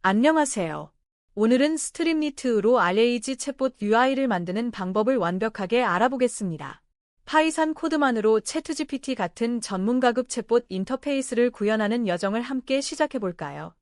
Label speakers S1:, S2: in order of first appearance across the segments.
S1: 안녕하세요. 오늘은 스트림리트로 RAG 챗봇 UI를 만드는 방법을 완벽하게 알아보겠습니다. 파이썬 코드만으로 챗GPT 같은 전문가급 챗봇 인터페이스를 구현하는 여정을 함께 시작해볼까요?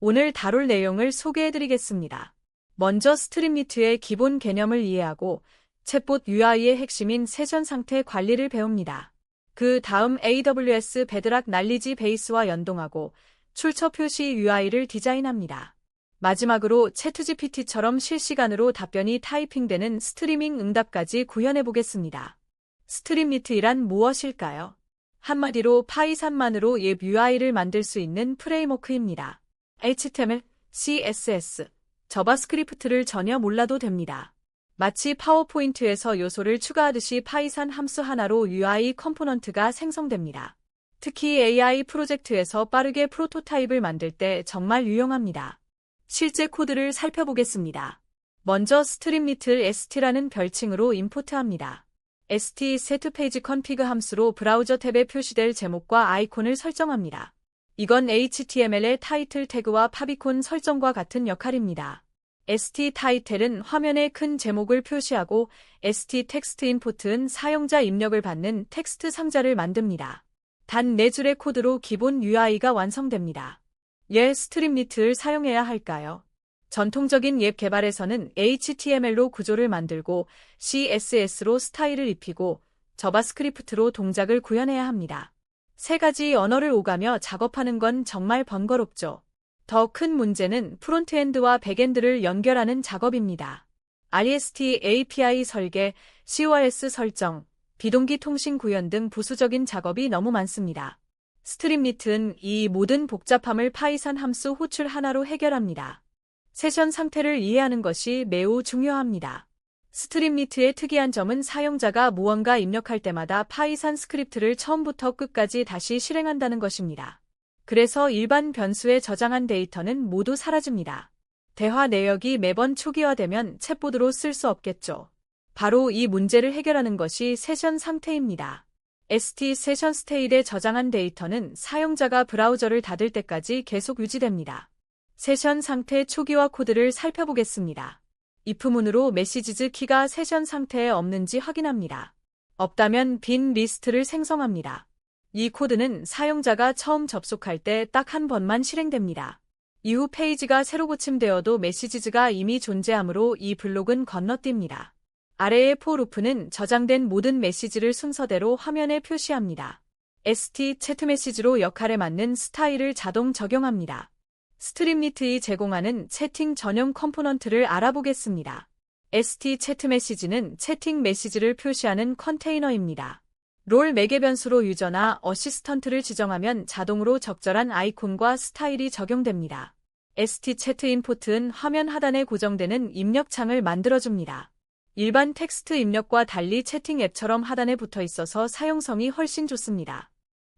S1: 오늘 다룰 내용을 소개해드리겠습니다. 먼저 스트림리트의 기본 개념을 이해하고 챗봇 UI의 핵심인 세전 상태 관리를 배웁니다. 그 다음 AWS 베드락 날리지 베이스와 연동하고 출처 표시 UI를 디자인합니다. 마지막으로 챗GPT처럼 실시간으로 답변이 타이핑되는 스트리밍 응답까지 구현해보겠습니다. 스트림리트란 무엇일까요? 한마디로 파이썬만으로 웹 UI를 만들 수 있는 프레임워크입니다. HTML, CSS, 자바스크립트를 전혀 몰라도 됩니다. 마치 파워포인트에서 요소를 추가하듯이 파이썬 함수 하나로 UI 컴포넌트가 생성됩니다. 특히 AI 프로젝트에서 빠르게 프로토타입을 만들 때 정말 유용합니다. 실제 코드를 살펴보겠습니다. 먼저 스트림리트를 st라는 별칭으로 임포트합니다. st setPageConfig 함수로 브라우저 탭에 표시될 제목과 아이콘을 설정합니다. 이건 HTML의 타이틀 태그와 파비콘 설정과 같은 역할입니다. stTitle은 화면에 큰 제목을 표시하고 stTextInput은 사용자 입력을 받는 텍스트 상자를 만듭니다. 단 4줄의 코드로 기본 UI가 완성됩니다. 왜 스트림리트를 사용해야 할까요? 전통적인 웹 개발에서는 HTML로 구조를 만들고 CSS로 스타일을 입히고 자바스크립트로 동작을 구현해야 합니다. 세 가지 언어를 오가며 작업하는 건 정말 번거롭죠. 더 큰 문제는 프론트엔드와 백엔드를 연결하는 작업입니다. REST API 설계, CORS 설정, 비동기 통신 구현 등 부수적인 작업이 너무 많습니다. 스트림리트는 이 모든 복잡함을 파이썬 함수 호출 하나로 해결합니다. 세션 상태를 이해하는 것이 매우 중요합니다. 스트림리트의 특이한 점은 사용자가 무언가 입력할 때마다 파이썬 스크립트를 처음부터 끝까지 다시 실행한다는 것입니다. 그래서 일반 변수에 저장한 데이터는 모두 사라집니다. 대화 내역이 매번 초기화되면 챗봇으로 쓸 수 없겠죠. 바로 이 문제를 해결하는 것이 세션 상태입니다. st 세션 스테이트에 저장한 데이터는 사용자가 브라우저를 닫을 때까지 계속 유지됩니다. 세션 상태 초기화 코드를 살펴보겠습니다. if문으로 메시지즈 키가 세션 상태에 없는지 확인합니다. 없다면 빈 리스트를 생성합니다. 이 코드는 사용자가 처음 접속할 때 딱 한 번만 실행됩니다. 이후 페이지가 새로 고침되어도 메시지즈가 이미 존재하므로 이 블록은 건너뜁니다. 아래의 for loop는 저장된 모든 메시지를 순서대로 화면에 표시합니다. st 채트메시지로 역할에 맞는 스타일을 자동 적용합니다. 스트림리트이 제공하는 채팅 전용 컴포넌트를 알아보겠습니다. st 채트메시지는 채팅 메시지를 표시하는 컨테이너입니다. 롤 매개 변수로 유저나 어시스턴트를 지정하면 자동으로 적절한 아이콘과 스타일이 적용됩니다. st 채트 인풋은 화면 하단에 고정되는 입력창을 만들어줍니다. 일반 텍스트 입력과 달리 채팅 앱처럼 하단에 붙어 있어서 사용성이 훨씬 좋습니다.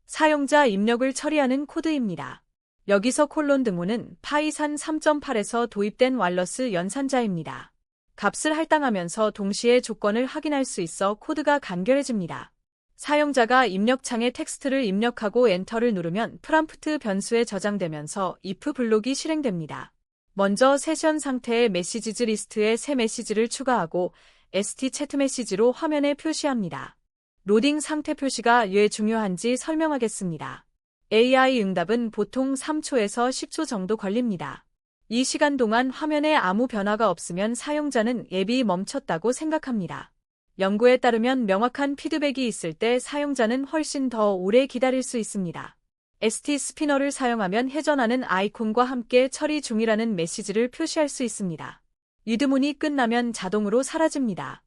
S1: 사용자 입력을 처리하는 코드입니다. 여기서 콜론 등호는 파이썬 3.8에서 도입된 왈러스 연산자입니다. 값을 할당하면서 동시에 조건을 확인할 수 있어 코드가 간결해집니다. 사용자가 입력창에 텍스트를 입력하고 엔터를 누르면 프롬프트 변수에 저장되면서 if 블록이 실행됩니다. 먼저 세션 상태의 메시지즈 리스트에 새 메시지를 추가하고 st 채트 메시지로 화면에 표시합니다. 로딩 상태 표시가 왜 중요한지 설명하겠습니다. AI 응답은 보통 3초에서 10초 정도 걸립니다. 이 시간 동안 화면에 아무 변화가 없으면 사용자는 앱이 멈췄다고 생각합니다. 연구에 따르면 명확한 피드백이 있을 때 사용자는 훨씬 더 오래 기다릴 수 있습니다. st 스피너를 사용하면 회전하는 아이콘과 함께 처리 중이라는 메시지를 표시할 수 있습니다. 리드문이 끝나면 자동으로 사라집니다.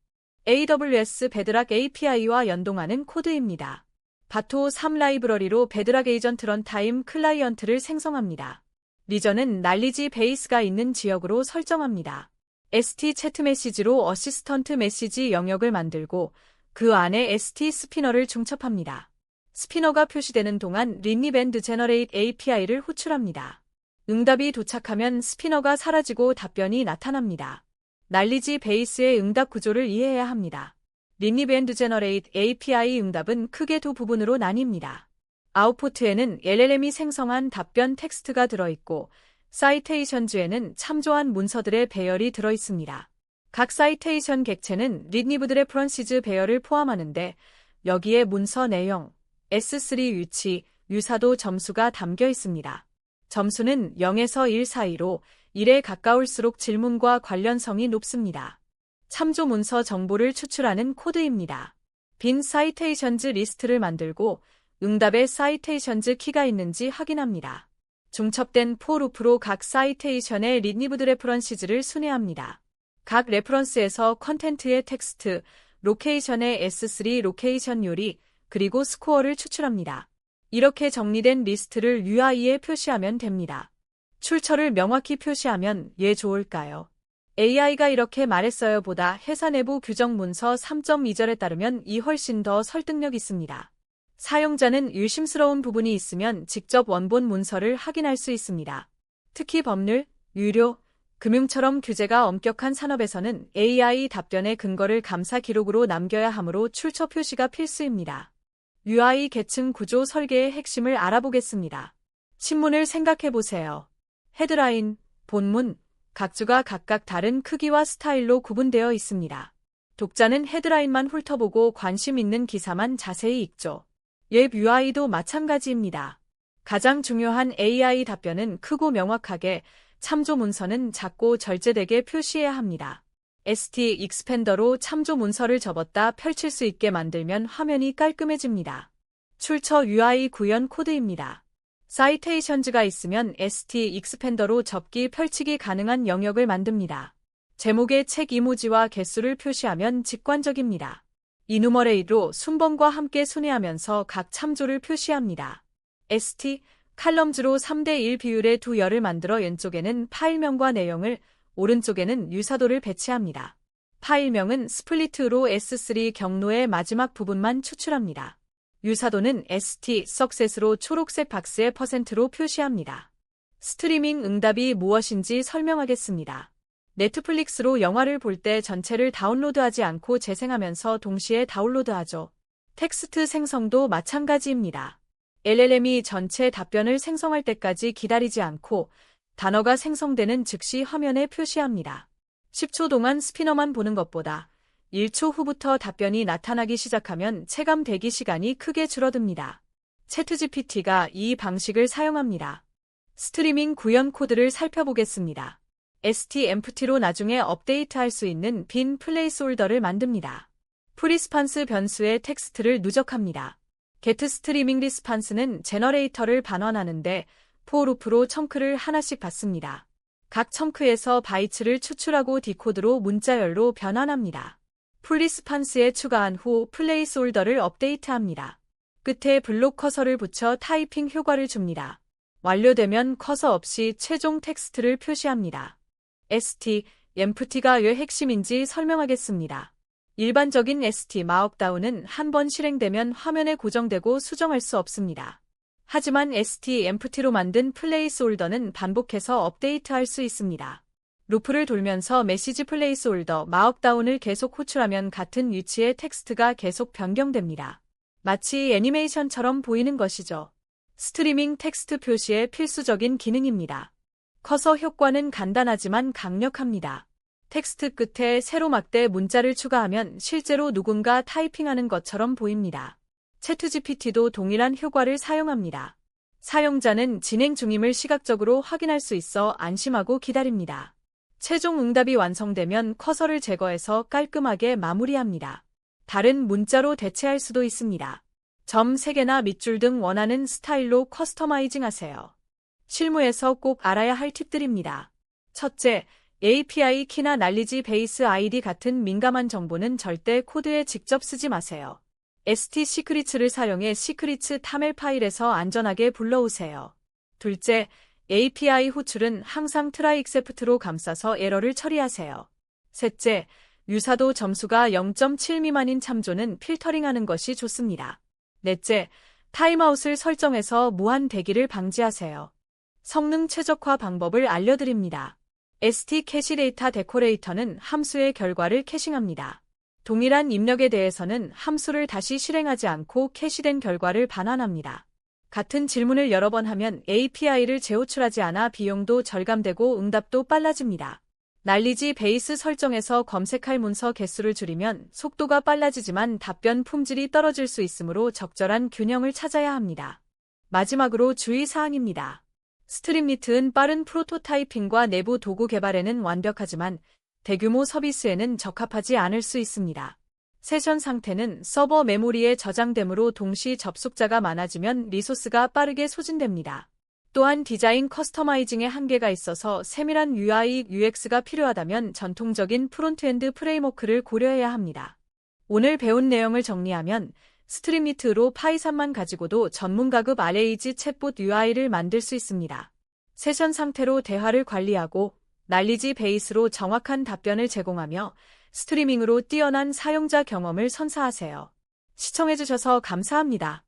S1: AWS 베드락 API와 연동하는 코드입니다. 바토 3 라이브러리로 베드락 에이전트 런타임 클라이언트를 생성합니다. 리전은 날리지 베이스가 있는 지역으로 설정합니다. st 채트 메시지로 어시스턴트 메시지 영역을 만들고 그 안에 st 스피너를 중첩합니다. 스피너가 표시되는 동안 리립 앤드 제너레이트 API를 호출합니다. 응답이 도착하면 스피너가 사라지고 답변이 나타납니다. 날리지 베이스의 응답 구조를 이해해야 합니다. 리립 앤드 제너레이트 API 응답은 크게 두 부분으로 나뉩니다. 아웃풋에는 LLM이 생성한 답변 텍스트가 들어있고 사이테이션즈에는 참조한 문서들의 배열이 들어 있습니다. 각 사이테이션 객체는 리드니브드 레퍼런시즈 배열을 포함하는데 여기에 문서 내용, S3 위치, 유사도 점수가 담겨 있습니다. 점수는 0에서 1 사이로 1에 가까울수록 질문과 관련성이 높습니다. 참조 문서 정보를 추출하는 코드입니다. 빈 사이테이션즈 리스트를 만들고 응답에 사이테이션즈 키가 있는지 확인합니다. 중첩된 for 루프로 각 사이테이션의 리드니브드 레퍼런시즈를 순회합니다. 각 레퍼런스에서 컨텐트의 텍스트, 로케이션의 S3 로케이션 요리, 그리고 스코어를 추출합니다. 이렇게 정리된 리스트를 UI에 표시하면 됩니다. 출처를 명확히 표시하면 왜 좋을까요? AI가 이렇게 말했어요 보다 회사 내부 규정 문서 3.2절에 따르면 이 훨씬 더 설득력 있습니다. 사용자는 의심스러운 부분이 있으면 직접 원본 문서를 확인할 수 있습니다. 특히 법률, 유료, 금융처럼 규제가 엄격한 산업에서는 AI 답변의 근거를 감사 기록으로 남겨야 하므로 출처 표시가 필수입니다. UI 계층 구조 설계의 핵심을 알아보겠습니다. 신문을 생각해보세요. 헤드라인, 본문, 각주가 각각 다른 크기와 스타일로 구분되어 있습니다. 독자는 헤드라인만 훑어보고 관심 있는 기사만 자세히 읽죠. 웹 UI도 마찬가지입니다. 가장 중요한 AI 답변은 크고 명확하게, 참조 문서는 작고 절제되게 표시해야 합니다. ST 익스펜더로 참조 문서를 접었다 펼칠 수 있게 만들면 화면이 깔끔해집니다. 출처 UI 구현 코드입니다. 사이테이션즈가 있으면 ST 익스펜더로 접기 펼치기 가능한 영역을 만듭니다. 제목에 책 이모지와 개수를 표시하면 직관적입니다. 이누머레이로 순번과 함께 순회하면서 각 참조를 표시합니다. ST 칼럼즈로 3대1 비율의 두 열을 만들어 왼쪽에는 파일명과 내용을, 오른쪽에는 유사도를 배치합니다. 파일명은 스플리트로 S3 경로의 마지막 부분만 추출합니다. 유사도는 ST 석셋으로 초록색 박스의 %로 표시합니다. 스트리밍 응답이 무엇인지 설명하겠습니다. 넷플릭스로 영화를 볼 때 전체를 다운로드하지 않고 재생하면서 동시에 다운로드하죠. 텍스트 생성도 마찬가지입니다. LLM이 전체 답변을 생성할 때까지 기다리지 않고 단어가 생성되는 즉시 화면에 표시합니다. 10초 동안 스피너만 보는 것보다 1초 후부터 답변이 나타나기 시작하면 체감 대기 시간이 크게 줄어듭니다. 챗GPT가 이 방식을 사용합니다. 스트리밍 구현 코드를 살펴보겠습니다. ST-empty로 나중에 업데이트할 수 있는 빈 플레이스홀더를 만듭니다. 프리스판스 변수에 텍스트를 누적합니다. getStreaming response는 제너레이터를 반환하는데 for 루프로 청크를 하나씩 받습니다. 각 청크에서 바이츠를 추출하고 디코드로 문자열로 변환합니다. 풀리스판스에 추가한 후 플레이스홀더를 업데이트합니다. 끝에 블록 커서를 붙여 타이핑 효과를 줍니다. 완료되면 커서 없이 최종 텍스트를 표시합니다. ST, empty가 왜 핵심인지 설명하겠습니다. 일반적인 ST 마크다운은 한 번 실행되면 화면에 고정되고 수정할 수 없습니다. 하지만 ST empty로 만든 플레이스홀더는 반복해서 업데이트할 수 있습니다. 루프를 돌면서 메시지 플레이스홀더 마크다운을 계속 호출하면 같은 위치의 텍스트가 계속 변경됩니다. 마치 애니메이션처럼 보이는 것이죠. 스트리밍 텍스트 표시의 필수적인 기능입니다. 커서 효과는 간단하지만 강력합니다. 텍스트 끝에 세로 막대 문자를 추가하면 실제로 누군가 타이핑하는 것처럼 보입니다. 챗GPT도 동일한 효과를 사용합니다. 사용자는 진행 중임을 시각적으로 확인할 수 있어 안심하고 기다립니다. 최종 응답이 완성되면 커서를 제거해서 깔끔하게 마무리합니다. 다른 문자로 대체할 수도 있습니다. 점 3개나 밑줄 등 원하는 스타일로 커스터마이징 하세요. 실무에서 꼭 알아야 할 팁들입니다. 첫째, API 키나 날리지 베이스 아이디 같은 민감한 정보는 절대 코드에 직접 쓰지 마세요. ST 시크릿을 사용해 시크릿 타멜 파일에서 안전하게 불러오세요. 둘째, API 호출은 항상 try except로 감싸서 에러를 처리하세요. 셋째, 유사도 점수가 0.7 미만인 참조는 필터링하는 것이 좋습니다. 넷째, 타임아웃을 설정해서 무한 대기를 방지하세요. 성능 최적화 방법을 알려드립니다. ST 캐시 데이터 데코레이터는 함수의 결과를 캐싱합니다. 동일한 입력에 대해서는 함수를 다시 실행하지 않고 캐시된 결과를 반환합니다. 같은 질문을 여러 번 하면 API를 재호출하지 않아 비용도 절감되고 응답도 빨라집니다. 난리지 베이스 설정에서 검색할 문서 개수를 줄이면 속도가 빨라지지만 답변 품질이 떨어질 수 있으므로 적절한 균형을 찾아야 합니다. 마지막으로 주의사항입니다. 스트림리트는 빠른 프로토타이핑과 내부 도구 개발에는 완벽하지만 대규모 서비스에는 적합하지 않을 수 있습니다. 세션 상태는 서버 메모리에 저장되므로 동시 접속자가 많아지면 리소스가 빠르게 소진됩니다. 또한 디자인 커스터마이징에 한계가 있어서 세밀한 UI, UX가 필요하다면 전통적인 프론트엔드 프레임워크를 고려해야 합니다. 오늘 배운 내용을 정리하면 스트림리트로 파이썬만 가지고도 전문가급 RAG 챗봇 UI를 만들 수 있습니다. 세션 상태로 대화를 관리하고 난리지 베이스로 정확한 답변을 제공하며 스트리밍으로 뛰어난 사용자 경험을 선사하세요. 시청해주셔서 감사합니다.